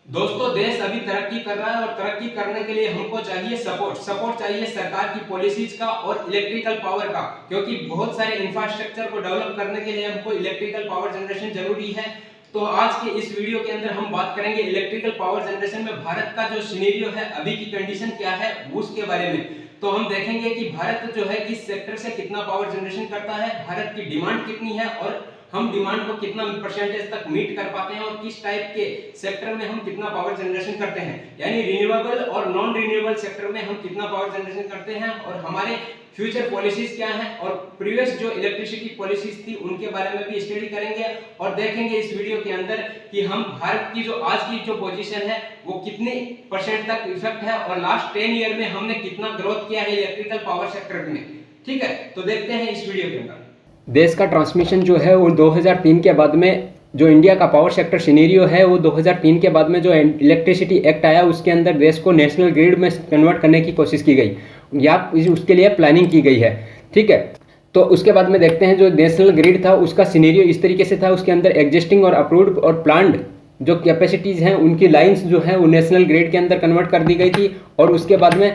दोस्तों, देश अभी तरक्की कर रहा है और तरक्की करने के लिए हमको चाहिए सपोर्ट चाहिए सरकार की पॉलिसीज का और इलेक्ट्रिकल पावर का, क्योंकि बहुत सारे इंफ्रास्ट्रक्चर को डेवलप करने के लिए हमको इलेक्ट्रिकल पावर जनरेशन जरूरी है। तो आज के इस वीडियो के अंदर हम बात करेंगे इलेक्ट्रिकल पावर जनरेशन में भारत का जो सिनेरियो है, अभी की कंडीशन क्या है उसके बारे में। तो हम देखेंगे कि भारत जो है किस सेक्टर से कितना पावर जनरेशन करता है, भारत की डिमांड कितनी है और हम डिमांड को कितना परसेंटेज तक मीट कर पाते हैं और किस टाइप के सेक्टर में हम कितना पावर जनरेशन करते हैं, यानी रिन्यूएबल और नॉन रिन्यूएबल सेक्टर में हम कितना पावर जनरेशन करते हैं और हमारे फ्यूचर पॉलिसीज क्या हैं और प्रीवियस जो इलेक्ट्रिसिटी पॉलिसीज थी उनके बारे में भी स्टडी करेंगे और देखेंगे इस वीडियो के अंदर कि हम भारत की जो आज की जो पोजीशन है वो कितनी परसेंट तक इफेक्ट है और लास्ट 10 ईयर में हमने कितना ग्रोथ किया है इलेक्ट्रिकल पावर सेक्टर में। ठीक है, तो देखते हैं इस वीडियो के अंदर। देश का ट्रांसमिशन जो है वो 2003 के बाद में जो इंडिया का पावर सेक्टर सिनेरियो है वो 2003 के बाद में जो इलेक्ट्रिसिटी एक्ट आया उसके अंदर देश को नेशनल ग्रिड में कन्वर्ट करने की कोशिश की गई या उसके लिए प्लानिंग की गई है। ठीक है, तो उसके बाद में देखते हैं जो नेशनल ग्रिड था उसका सिनेरियो इस तरीके से था। उसके अंदर एग्जिस्टिंग और अप्रूव्ड और प्लान्ड जो कैपेसिटीज़ हैं उनकी लाइन्स जो है वो नेशनल ग्रिड के अंदर कन्वर्ट कर दी गई थी। और उसके बाद में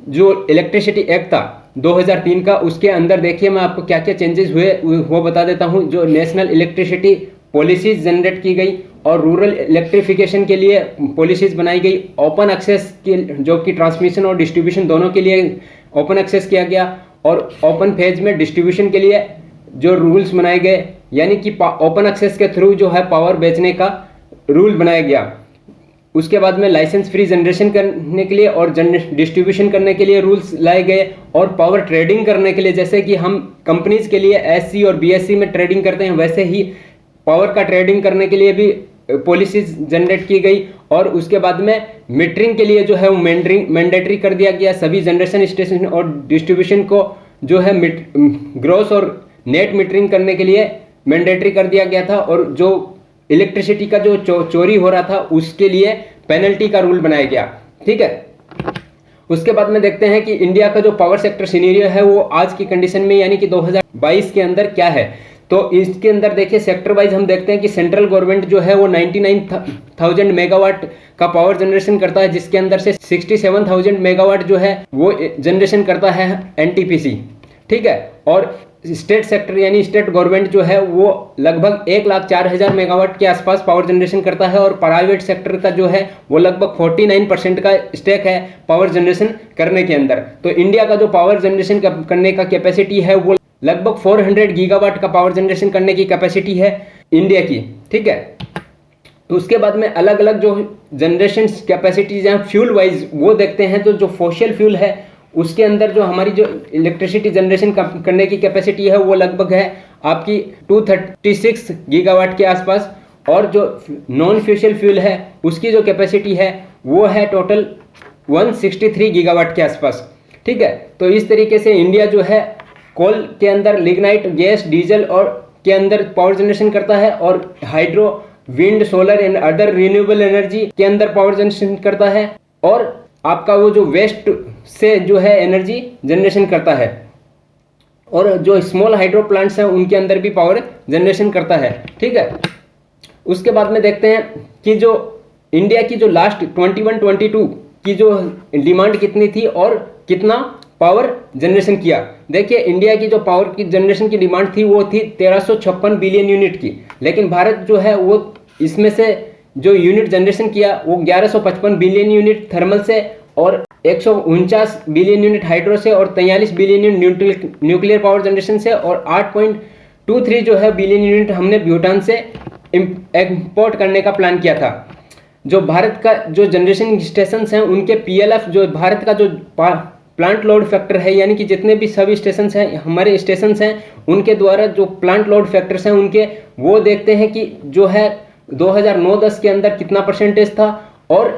जो इलेक्ट्रिसिटी एक्ट था 2003 का, उसके अंदर देखिए मैं आपको क्या क्या चेंजेस हुए वो बता देता हूँ। जो नेशनल इलेक्ट्रिसिटी पॉलिसीज जनरेट की गई और रूरल इलेक्ट्रिफिकेशन के लिए पॉलिसीज बनाई गई। ओपन एक्सेस की जो कि ट्रांसमिशन और डिस्ट्रीब्यूशन दोनों के लिए ओपन एक्सेस किया गया और ओपन फेज में डिस्ट्रीब्यूशन के लिए जो रूल्स बनाए गए, यानी कि ओपन एक्सेस के थ्रू जो है पावर बेचने का रूल बनाया गया। उसके बाद में लाइसेंस फ्री जनरेशन करने के लिए और डिस्ट्रीब्यूशन करने के लिए रूल्स लाए गए और पावर ट्रेडिंग करने के लिए, जैसे कि हम कंपनीज के लिए एससी और बीएससी में ट्रेडिंग करते हैं वैसे ही पावर का ट्रेडिंग करने के लिए भी पॉलिसीज जनरेट की गई। और उसके बाद में मीटरिंग के लिए जो है वो मैंडेटरी कर दिया गया। सभी जनरेशन स्टेशन और डिस्ट्रीब्यूशन को जो है ग्रॉस और नेट मीटरिंग करने के लिए मैंडेटरी कर दिया गया था और जो इलेक्ट्रिसिटी का जो चोरी हो रहा था उसके लिए पेनल्टी का रूल बनाया गया। ठीक है, उसके बाद में देखते हैं कि इंडिया का जो पावर सेक्टर सिनेरियो है वो आज की कंडीशन में यानी कि 2022 के अंदर क्या है। तो इसके अंदर देखिए सेक्टर वाइज हम देखते हैं कि सेंट्रल गवर्नमेंट जो है वो 99,000 मेगावाट का पावर जनरेशन करता है, जिसके अंदर से 67,000 मेगावाट जो है वो जनरेशन करता है एनटीपीसी। ठीक है, और स्टेट सेक्टर यानी स्टेट गवर्नमेंट जो है वो लगभग 1,04,000 मेगावाट के आसपास पावर जनरेशन करता है और प्राइवेट सेक्टर का जो है वो लगभग 49% का स्टेक है पावर जनरेशन करने के अंदर। तो इंडिया का जो पावर जनरेशन करने का कैपेसिटी है वो लगभग 400 गीगावाट का पावर जनरेशन करने की कैपेसिटी है इंडिया की। ठीक है, तो उसके बाद में अलग अलग जो जनरेशन कैपेसिटीज हैं फ्यूल वाइज वो देखते हैं। तो जो फॉसिल फ्यूल है उसके अंदर जो हमारी जो इलेक्ट्रिसिटी जनरेशन करने की कैपेसिटी है वो लगभग है आपकी 236 गीगावाट के आसपास और जो नॉन फ्यूसल फ्यूल है उसकी जो कैपेसिटी है वो है टोटल 163 गीगावाट के आसपास। ठीक है, तो इस तरीके से इंडिया जो है कोल के अंदर लिग्नाइट गैस डीजल और के अंदर पावर जनरेशन करता है और hydro wind solar and other renewable energy के अंदर पावर जनरेशन करता है और आपका वो जो वेस्ट से जो है एनर्जी जनरेशन करता है और जो स्मॉल हाइड्रो प्लांट्स हैं उनके अंदर भी पावर जनरेशन करता है। ठीक है, उसके बाद में देखते हैं कि जो इंडिया की जो लास्ट 21-22 की जो डिमांड कितनी थी और कितना पावर जनरेशन किया। देखिए इंडिया की जो पावर की जनरेशन की डिमांड थी वो थी 1356 बिलियन यूनिट की, लेकिन भारत जो है वो इसमें से जो यूनिट जनरेशन किया वो 1155 बिलियन यूनिट थर्मल से और 149 बिलियन यूनिट हाइड्रो से और 43 billion unit nuclear power generation से और 8.23 जो है बिलियन यूनिट हमने भूटान से इंपोर्ट करने का प्लान किया था। जो भारत का जो जनरेशन स्टेशन हैं उनके पीएलएफ जो भारत का जो प्लांट लोड फैक्टर है, यानी कि जितने भी सभी स्टेशन हैं हमारे स्टेशन हैं उनके द्वारा जो प्लांट लोड फैक्टर्स हैं उनके वो देखते हैं कि जो है 2009-10 के अंदर कितना परसेंटेज था और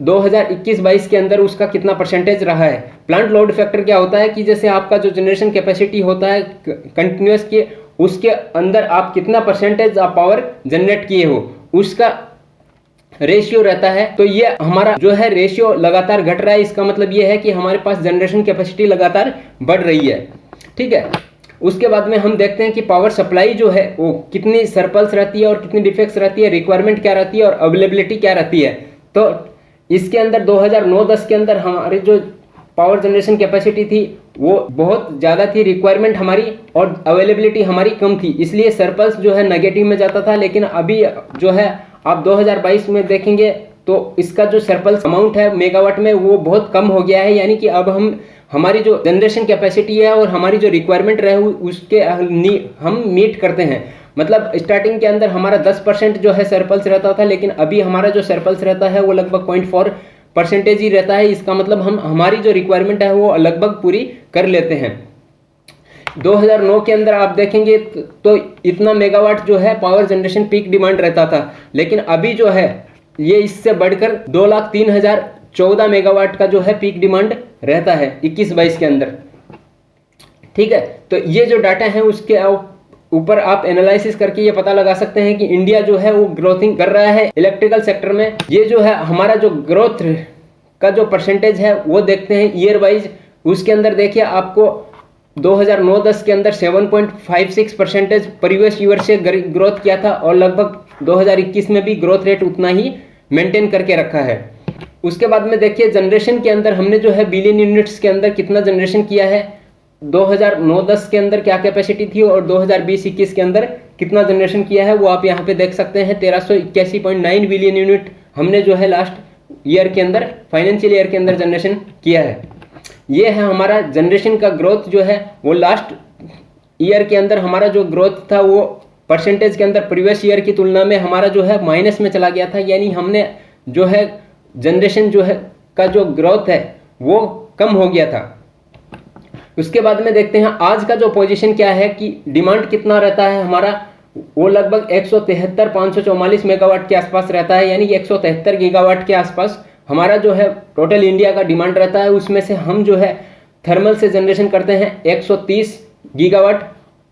2021-22 के अंदर उसका कितना परसेंटेज रहा है। प्लांट लोड फैक्टर क्या होता है कि जैसे आपका जो जनरेशन कैपेसिटी होता है कंटिन्यूस के उसके अंदर आप कितना परसेंटेज आप पावर जनरेट किए हो उसका रेशियो रहता है। तो ये हमारा जो है रेशियो लगातार घट रहा है, इसका मतलब ये है कि हमारे पास जनरेशन कैपेसिटी लगातार बढ़ रही है। ठीक है, उसके बाद में हम देखते हैं कि पावर सप्लाई जो है वो कितनी सरप्लस रहती है और कितनी डिफेक्ट्स रहती है, रिक्वायरमेंट क्या रहती है और अवेलेबिलिटी क्या रहती है। तो इसके अंदर 2009-10 के अंदर हमारी जो पावर जनरेशन कैपेसिटी थी वो बहुत ज़्यादा थी, रिक्वायरमेंट हमारी और अवेलेबिलिटी हमारी कम थी, इसलिए सरप्लस जो है नेगेटिव में जाता था। लेकिन अभी जो है आप 2022 में देखेंगे तो इसका जो सरप्लस अमाउंट है मेगावाट में वो बहुत कम हो गया है, यानी कि अब हमारी जो जनरेशन कैपेसिटी है और हमारी जो रिक्वायरमेंट रहे उसके हम मीट करते हैं। मतलब स्टार्टिंग के अंदर हमारा 10% जो है सरप्लस रहता था, लेकिन अभी हमारा जो सरप्लस रहता है वो लगभग 0.4% ही रहता है। इसका मतलब हमारी जो रिक्वायरमेंट है वो लगभग पूरी कर लेते हैं। 2009 के अंदर आप देखेंगे तो इतना मेगावाट जो है पावर जनरेशन पीक डिमांड रहता था, लेकिन अभी जो है ये इससे बढ़कर 2,03,014 मेगावाट का जो है पीक डिमांड रहता है 21-22 के अंदर। ठीक है, तो ये जो डाटा है उसके ऊपर आप एनालिसिस करके ये पता लगा सकते हैं कि इंडिया जो है वो ग्रोथिंग कर रहा है इलेक्ट्रिकल सेक्टर में। ये जो है हमारा जो ग्रोथ का जो परसेंटेज है वो देखते हैं ईयर वाइज। उसके अंदर देखिए आपको 2009-10 के अंदर 7.56% प्रीवियस ईयर से ग्रोथ किया था और लगभग 2021 में भी ग्रोथ रेट उतना ही मेंटेन करके रखा है। उसके बाद में देखिए जनरेशन के अंदर हमने जो है बिलियन यूनिट्स के अंदर कितना जनरेशन किया है, 2009-10 के अंदर क्या कैपेसिटी थी और 2020-21 के अंदर कितना जनरेशन किया है वो आप यहाँ पे देख सकते हैं। 1381.9 बिलियन यूनिट हमने जो है लास्ट ईयर के अंदर फाइनेंशियल ईयर के अंदर जनरेशन किया है। ये है हमारा जनरेशन का ग्रोथ जो है वो लास्ट ईयर के अंदर हमारा जो ग्रोथ था वो परसेंटेज के अंदर प्रीवियस ईयर की तुलना में हमारा जो है माइनस में चला गया था, यानी हमने जो है जनरेशन जो है का जो ग्रोथ है वो कम हो गया था। उसके बाद में देखते हैं आज का जो पोजीशन क्या है कि डिमांड कितना रहता है हमारा, वो लगभग 173,544 मेगावाट के आसपास रहता है, यानी कि 173 गीगावाट के आसपास हमारा जो है टोटल इंडिया का डिमांड रहता है। उसमें से हम जो है थर्मल से जनरेशन करते हैं 130 गीगावाट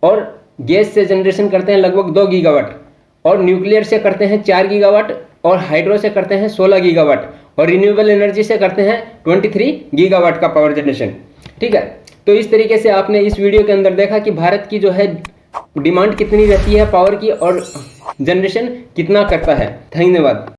और गैस से जनरेशन करते हैं लगभग 2 गीगावाट और न्यूक्लियर से करते हैं 4 गीगावाट और हाइड्रो से करते हैं 16 गीगावाट और रिन्यूएबल एनर्जी से करते हैं 23 गीगावाट का पावर जनरेशन। ठीक है, तो इस तरीके से आपने इस वीडियो के अंदर देखा कि भारत की जो है डिमांड कितनी रहती है पावर की और जनरेशन कितना करता है। धन्यवाद।